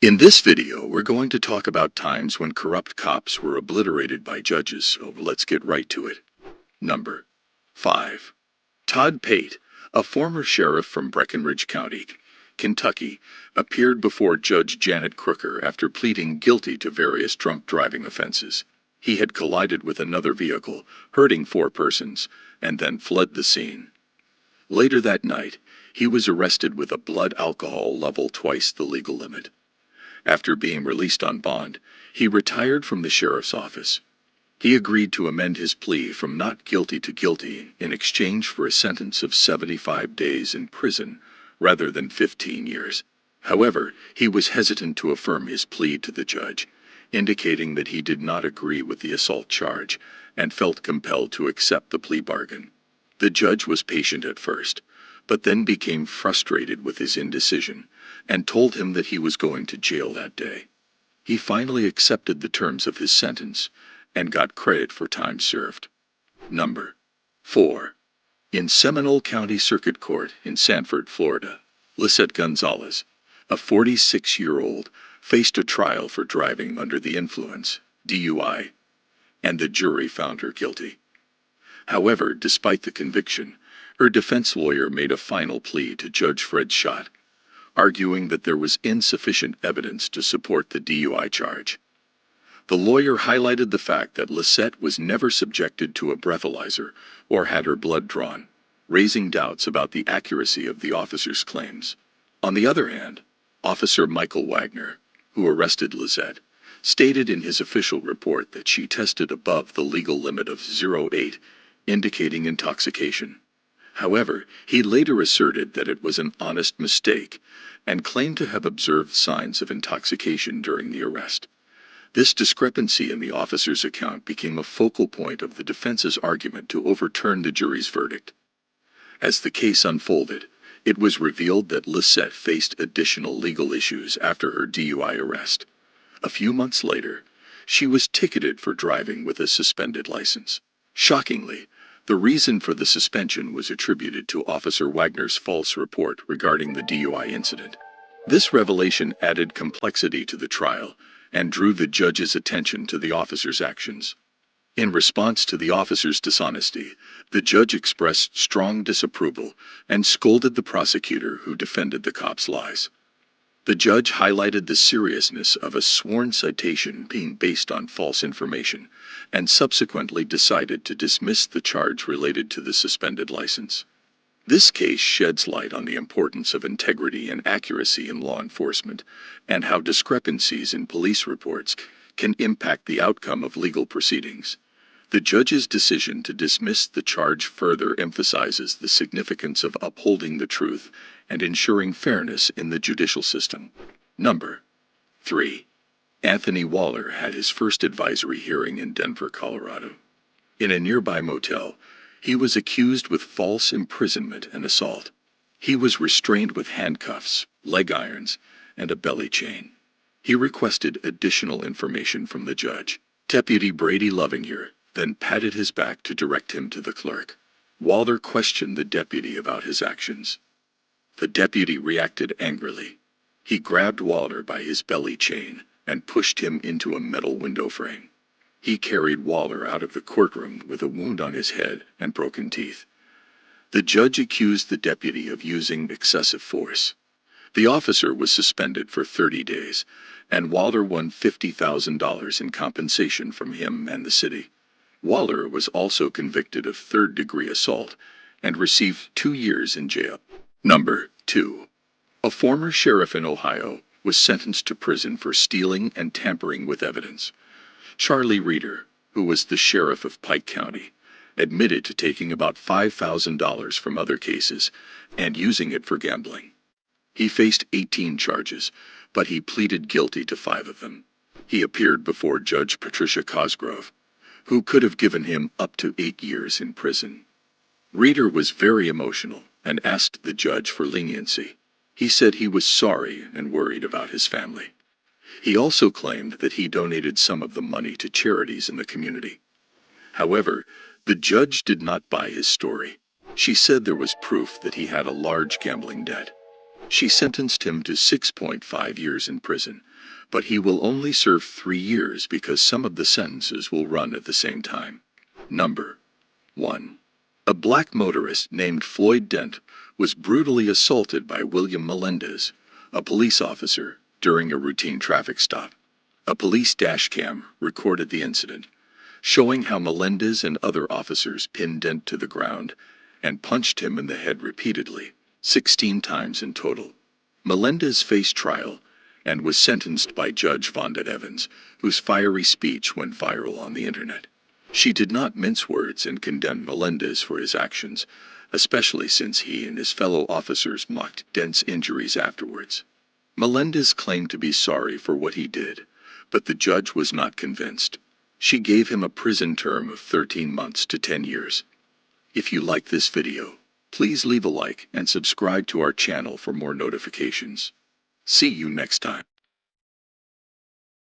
In this video, we're going to talk about times when corrupt cops were obliterated by judges, so let's get right to it. Number 5. Todd Pate, a former sheriff from Breckinridge County, Kentucky, appeared before Judge Janet Crooker after pleading guilty to various drunk driving offenses. He had collided with another vehicle, hurting 4 persons, and then fled the scene. Later that night, he was arrested with a blood alcohol level twice the legal limit. After being released on bond, he retired from the sheriff's office. He agreed to amend his plea from not guilty to guilty in exchange for a sentence of 75 days in prison rather than 15 years. However, he was hesitant to affirm his plea to the judge, indicating that he did not agree with the assault charge and felt compelled to accept the plea bargain. The judge was patient at first, but then became frustrated with his indecision and told him that he was going to jail that day. He finally accepted the terms of his sentence and got credit for time served. Number 4. In Seminole County Circuit Court in Sanford, Florida, Lisette Gonzalez, a 46-year-old, faced a trial for driving under the influence, DUI, and the jury found her guilty. However, despite the conviction, her defense lawyer made a final plea to Judge Fred Schott, arguing that there was insufficient evidence to support the DUI charge. The lawyer highlighted the fact that Lisette was never subjected to a breathalyzer or had her blood drawn, raising doubts about the accuracy of the officer's claims. On the other hand, Officer Michael Wagner, who arrested Lisette, stated in his official report that she tested above the legal limit of 0.8, indicating intoxication. However, he later asserted that it was an honest mistake and claimed to have observed signs of intoxication during the arrest. This discrepancy in the officer's account became a focal point of the defense's argument to overturn the jury's verdict. As the case unfolded, it was revealed that Lisette faced additional legal issues after her DUI arrest. A few months later, she was ticketed for driving with a suspended license. Shockingly, the reason for the suspension was attributed to Officer Wagner's false report regarding the DUI incident. This revelation added complexity to the trial and drew the judge's attention to the officer's actions. In response to the officer's dishonesty, the judge expressed strong disapproval and scolded the prosecutor who defended the cop's lies. The judge highlighted the seriousness of a sworn citation being based on false information and subsequently decided to dismiss the charge related to the suspended license. This case sheds light on the importance of integrity and accuracy in law enforcement and how discrepancies in police reports can impact the outcome of legal proceedings. The judge's decision to dismiss the charge further emphasizes the significance of upholding the truth and ensuring fairness in the judicial system. Number 3. Anthony Waller had his first advisory hearing in Denver, Colorado. In a nearby motel, he was accused with false imprisonment and assault. He was restrained with handcuffs, leg irons, and a belly chain. He requested additional information from the judge. Deputy Brady Lovinger then patted his back to direct him to the clerk. Waller questioned the deputy about his actions. The deputy reacted angrily. He grabbed Waller by his belly chain and pushed him into a metal window frame. He carried Waller out of the courtroom with a wound on his head and broken teeth. The judge accused the deputy of using excessive force. The officer was suspended for 30 days, and Waller won $50,000 in compensation from him and the city. Waller was also convicted of third-degree assault and received 2 years in jail. Number 2. A former sheriff in Ohio was sentenced to prison for stealing and tampering with evidence. Charlie Reeder, who was the sheriff of Pike County, admitted to taking about $5,000 from other cases and using it for gambling. He faced 18 charges, but he pleaded guilty to 5 of them. He appeared before Judge Patricia Cosgrove, who could have given him up to 8 years in prison. Reeder was very emotional and asked the judge for leniency. He said he was sorry and worried about his family. He also claimed that he donated some of the money to charities in the community. However, the judge did not buy his story. She said there was proof that he had a large gambling debt. She sentenced him to 6.5 years in prison, but he will only serve 3 years because some of the sentences will run at the same time. Number 1. A black motorist named Floyd Dent was brutally assaulted by William Melendez, a police officer, during a routine traffic stop. A police dashcam recorded the incident, showing how Melendez and other officers pinned Dent to the ground and punched him in the head repeatedly, 16 times in total. Melendez faced trial and was sentenced by Judge Vonda Evans, whose fiery speech went viral on the internet. She did not mince words and condemned Melendez for his actions, especially since he and his fellow officers mocked Dent's injuries afterwards. Melendez claimed to be sorry for what he did, but the judge was not convinced. She gave him a prison term of 13 months to 10 years. If you like this video, please leave a like and subscribe to our channel for more notifications. See you next time.